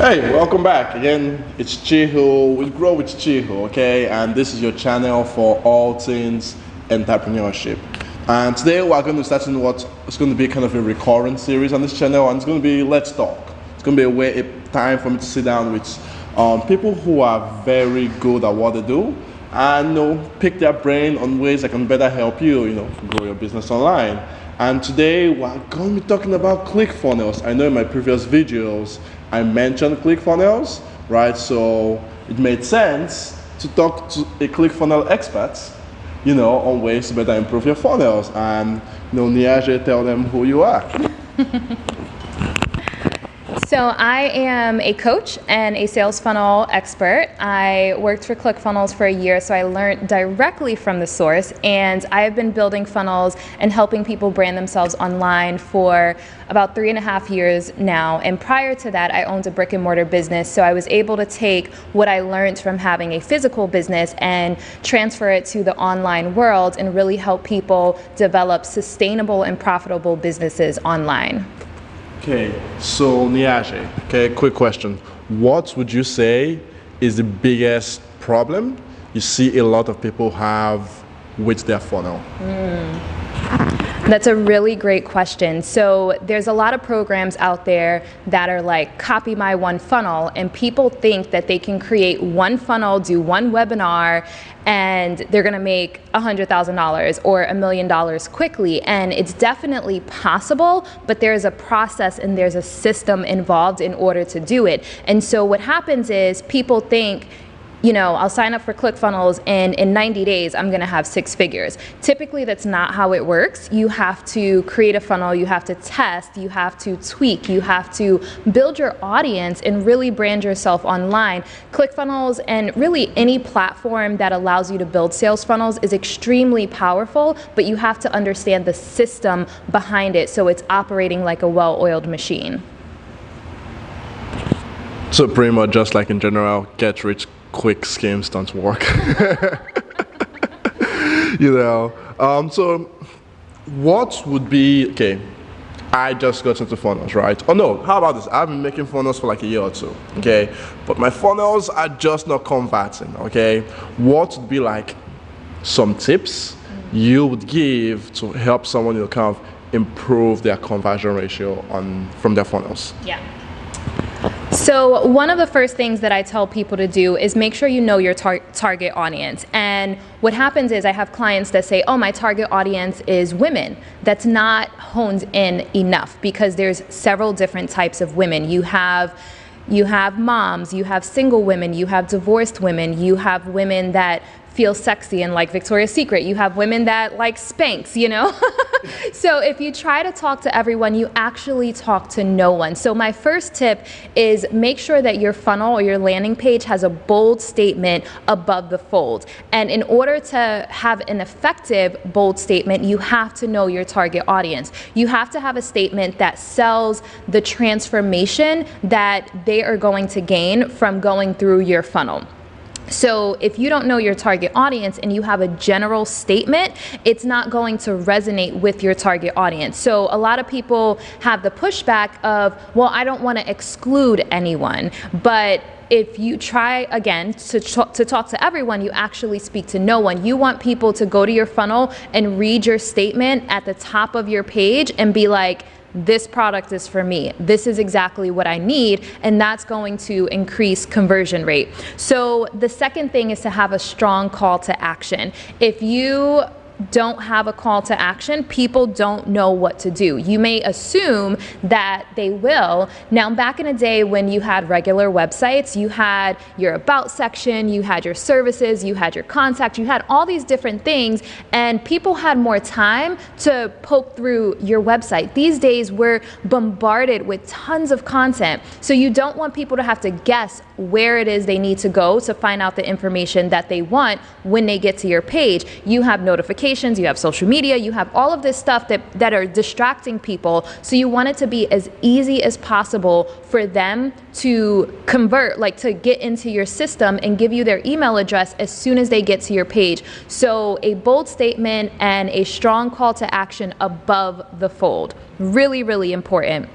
Hey, welcome back. Again, it's Chiho with Grow with Chiho, okay? And this is your channel for all things entrepreneurship. And today we're going to start in what is going to be kind of a recurring series on this channel, and it's going to be Let's Talk. It's going to be a time for me to sit down with people who are very good at what they do and pick their brain on ways that can better help you, grow your business online. And today we're going to be talking about ClickFunnels. I know in my previous videos I mentioned ClickFunnels, right? So it made sense to talk to a ClickFunnels expert, on ways to better improve your funnels. And Niajae, tell them who you are. So I am a coach and a sales funnel expert. I worked for ClickFunnels for a year, so I learned directly from the source, and I have been building funnels and helping people brand themselves online for about 3.5 years now. And prior to that, I owned a brick and mortar business, so I was able to take what I learned from having a physical business and transfer it to the online world and really help people develop sustainable and profitable businesses online. Okay, so Niajae, quick question. What would you say is the biggest problem you see a lot of people have with their funnel? That's a really great question. So there's a lot of programs out there that are like copy my one funnel, and people think that they can create one funnel, do one webinar, and they're gonna make $100,000 or $1 million quickly. And it's definitely possible, but there's a process and there's a system involved in order to do it. And so what happens is people think, I'll sign up for ClickFunnels and in 90 days I'm gonna have 6 figures. Typically that's not how it works. You have to create a funnel, you have to test, you have to tweak, you have to build your audience and really brand yourself online. ClickFunnels and really any platform that allows you to build sales funnels is extremely powerful, but you have to understand the system behind it so it's operating like a well-oiled machine. So pretty much just like in general, get rich quick schemes don't work. So what would be, I just got into funnels, right? Oh no, how about this? I've been making funnels for like a year or two, but my funnels are just not converting, What would be like some tips you would give to help someone kind of improve their conversion ratio from their funnels? Yeah. So one of the first things that I tell people to do is make sure you know your target audience. And what happens is I have clients that say, oh, my target audience is women. That's not honed in enough because there's several different types of women. You have moms, you have single women, you have divorced women, you have women that feel sexy and like Victoria's Secret. You have women that like Spanx, So if you try to talk to everyone, you actually talk to no one. So my first tip is make sure that your funnel or your landing page has a bold statement above the fold. And in order to have an effective bold statement, you have to know your target audience. You have to have a statement that sells the transformation that they are going to gain from going through your funnel. So if you don't know your target audience and you have a general statement, it's not going to resonate with your target audience. So a lot of people have the pushback of, well, I don't want to exclude anyone. But if you try again to talk to everyone, you actually speak to no one. You want people to go to your funnel and read your statement at the top of your page and be like, this product is for me. This is exactly what I need, and that's going to increase conversion rate. So the second thing is to have a strong call to action. If you don't have a call to action, people don't know what to do. You may assume that they will. Now, back in the day when you had regular websites, you had your about section, you had your services, you had your contact, you had all these different things, and people had more time to poke through your website. These days, we're bombarded with tons of content, so you don't want people to have to guess where it is they need to go to find out the information that they want when they get to your page. You have notifications, you have social media, you have all of this stuff that are distracting people. So you want it to be as easy as possible for them to convert, like to get into your system and give you their email address as soon as they get to your page. So a bold statement and a strong call to action above the fold. Really, really important.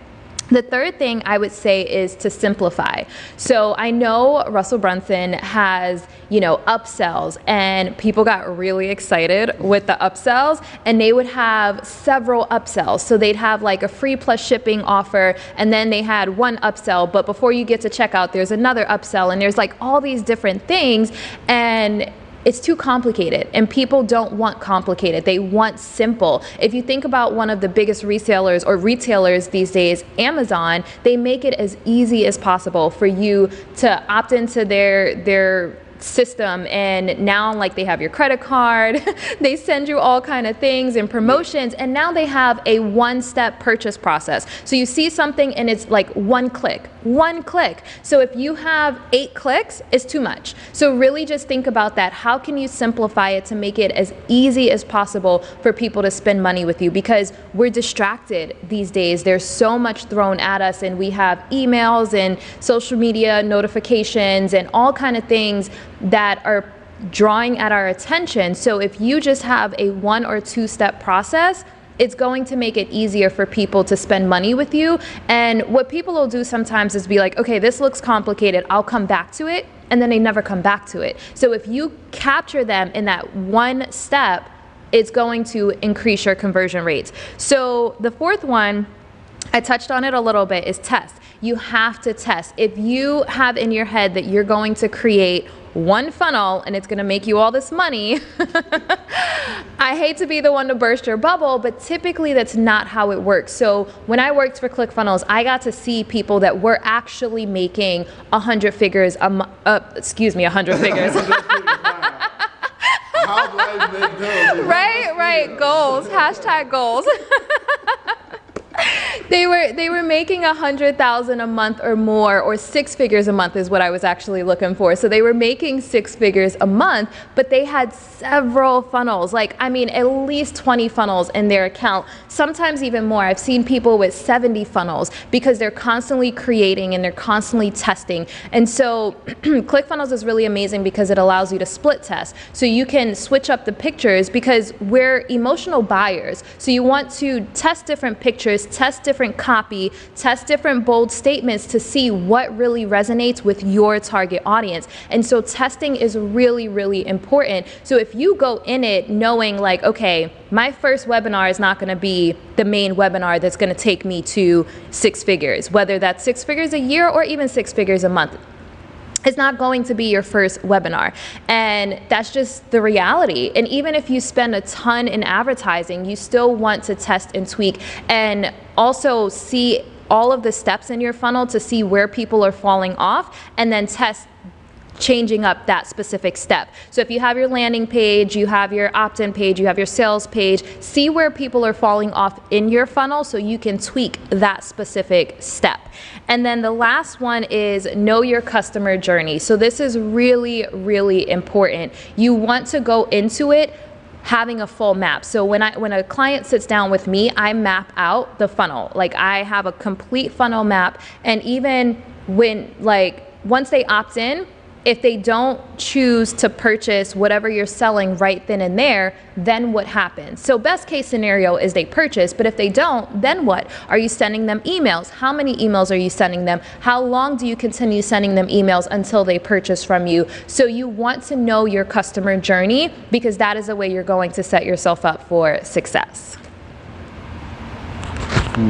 The third thing I would say is to simplify. So I know Russell Brunson has, upsells, and people got really excited with the upsells, and they would have several upsells. So they'd have like a free plus shipping offer, and then they had one upsell, but before you get to checkout, there's another upsell, and there's like all these different things, and it's too complicated, and people don't want complicated. They want simple. If you think about one of the biggest resellers or retailers these days, Amazon, they make it as easy as possible for you to opt into their system, and now like they have your credit card, they send you all kind of things and promotions, and now they have a one-step purchase process. So you see something and it's like one click. So if you have 8 clicks, it's too much. So really just think about that. How can you simplify it to make it as easy as possible for people to spend money with you? Because we're distracted these days. There's so much thrown at us, and we have emails and social media notifications and all kind of things that are drawing at our attention. So if you just have a 1 or 2 step process, it's going to make it easier for people to spend money with you. And what people will do sometimes is be like, okay, this looks complicated, I'll come back to it, and then they never come back to it. So if you capture them in that one step, it's going to increase your conversion rates. So the fourth one, I touched on it a little bit, is test. You have to test. If you have in your head that you're going to create one funnel and it's going to make you all this money, I hate to be the one to burst your bubble, but typically that's not how it works. So when I worked for ClickFunnels, I got to see people that were actually making 100 figures, 100 figures. How do I make those? Right, goals, hashtag goals. They were making 100,000 a month or more, or 6 figures a month is what I was actually looking for. So they were making 6 figures a month, but they had several funnels, at least 20 funnels in their account, sometimes even more. I've seen people with 70 funnels because they're constantly creating and they're constantly testing. And so ClickFunnels is really amazing because it allows you to split test. So you can switch up the pictures because we're emotional buyers. So you want to test different pictures, test different copy, test different bold statements to see what really resonates with your target audience. And so testing is really, really important. So if you go in it knowing like, okay, my first webinar is not going to be the main webinar that's going to take me to 6 figures, whether that's 6 figures a year or even 6 figures a month. It's not going to be your first webinar, and that's just the reality. And even if you spend a ton in advertising, you still want to test and tweak and also see all of the steps in your funnel to see where people are falling off, and then test changing up that specific step. So if you have your landing page, you have your opt-in page, you have your sales page, see where people are falling off in your funnel so you can tweak that specific step. And then the last one is know your customer journey. So this is really, really important. You want to go into it having a full map. So when a client sits down with me, I map out the funnel. Like I have a complete funnel map, and even when once they opt in, if they don't choose to purchase whatever you're selling right then and there, then what happens? So best case scenario is they purchase, but if they don't, then what? Are you sending them emails? How many emails are you sending them? How long do you continue sending them emails until they purchase from you? So you want to know your customer journey because that is the way you're going to set yourself up for success.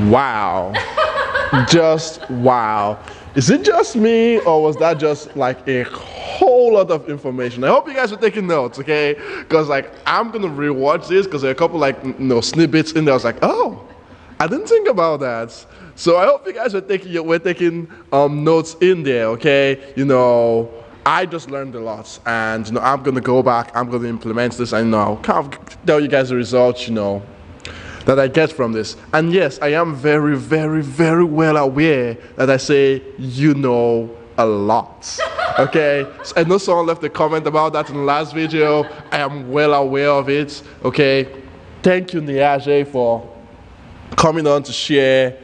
Wow. Just wow. Is it just me, or was that just like a whole lot of information? I hope you guys are taking notes, okay? Because I'm gonna rewatch this because there are a couple snippets in there. I was like, oh, I didn't think about that. So I hope you guys are taking notes in there, okay? I just learned a lot, and I'm gonna go back. I'm gonna implement this, and I'll kind of tell you guys the results, that I get from this. And yes, I am very, very, very well aware that I say a lot. Okay? So I know someone left a comment about that in the last video. I am well aware of it. Okay? Thank you, Niajae, for coming on to share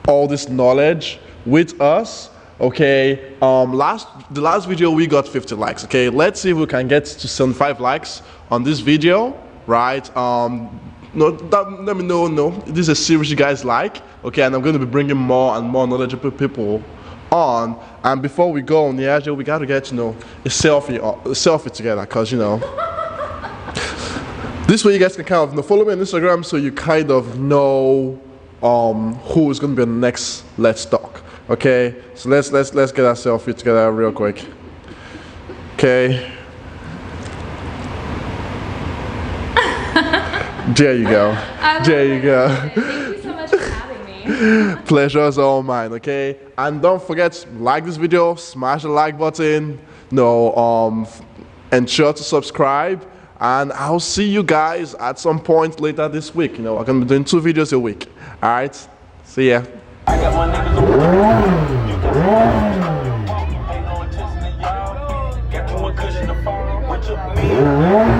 all this knowledge with us. Okay? The last video we got 50 likes. Okay? Let's see if we can get to 75 likes on this video. Right? let me know. No, this is a series you guys like. Okay, and I'm going to be bringing more and more knowledgeable people on. And before we go on Niajae, we got to get a selfie together, because this way you guys can kind of follow me on Instagram, so you kind of know who is going to be on the next Let's Talk. Okay, so let's get our selfie together real quick. Okay. There you go. There you go. Thank you so much for having me. Pleasure is all mine. Okay, and don't forget to like this video, smash the like button, and sure to subscribe. And I'll see you guys at some point later this week. I'm gonna be doing 2 videos a week. All right, see ya. I got my niggas on. You can ain't no attention to y'all. Got too much cushion to fall. What you mean?